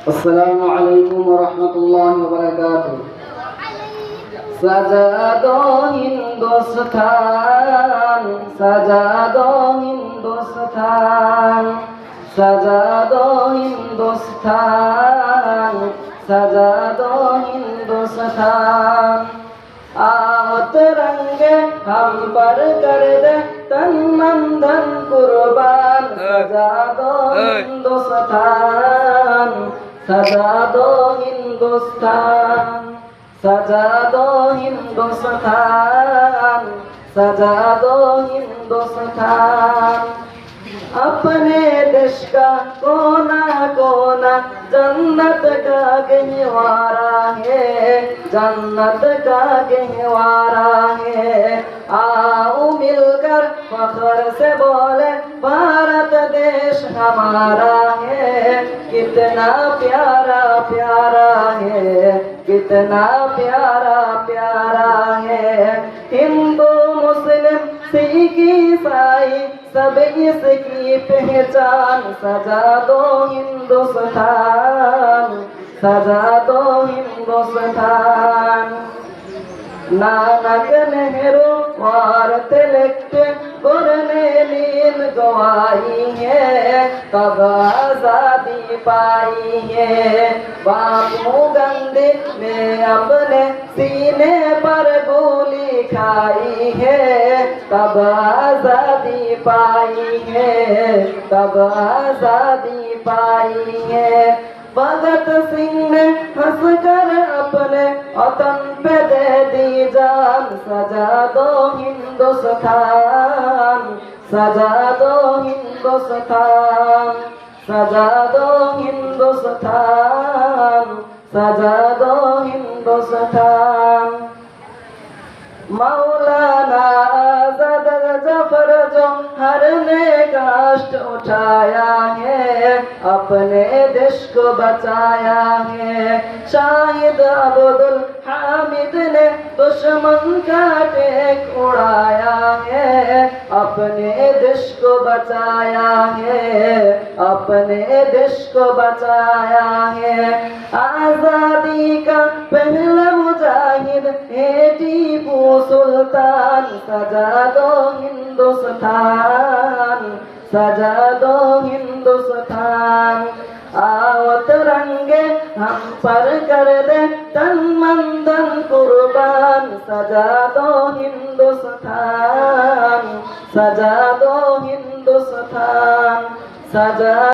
अस्सलामु अलैकुम वरहमतुल्लाहि वबरकातुह। सजादो हिंदुस्तान, सजादो हिंदुस्तान, सजादो हिंदुस्तान, सजादो हिंदुस्तान। आओ तिरंगे हम पर कर दे तन मन धन कुर्बान। सजादो हिंदुस्तान, सजादो हिंदुस्तान, सजादो हिंदुस्तान, सजादो हिंदुस्तान। अपने देश का कोना कोना जन्नत का गहवारा है, जन्नत का गहवारा है। आओ मिलकर फख्र से बोले भारत देश हमारा है। कितना प्यारा प्यारा है, कितना प्यारा प्यारा है। हिंदू मुस्लिम सिख ईसाई सब इसकी पहचान। सजा दो हिंदुस्तान, सजा दो हिंदुस्तान। नानक नेहरू और तिलक ने नींद गवाई है, तब आजादी पाई है। बापू गांधी ने अपने सीने पर गोली खाई है, तब आजादी पाई है, तब आजादी पाई है। भगत सिंह ने हंसकर अपने वतन पे दे दी जान। सजा दो हिंदुस्तान, सजा दो हिंदुस्तान, सजा दो हिंदुस्तान, सजा दो हिंदुस्तान। मौलाना आज़ाद जफर जोहर ने कष्ट उठाया है, अपने देश को बचाया है। शाहिद अब्दुल हामिद ने दुश्मन का टेक उड़ाया है, अपने देश को बचाया है, अपने देश को बचाया है। आजादी का पहला मुजाहिद है टीपू सुल्तान। सजा दो हिंदुस्तान, सजा दो हिंदुस्तान। आओ तिरंगे हम पर कर दे तन मन धन कुर्बान। सजा दो हिंदुस्तान, सजा दो हिंदुस्तान, सजा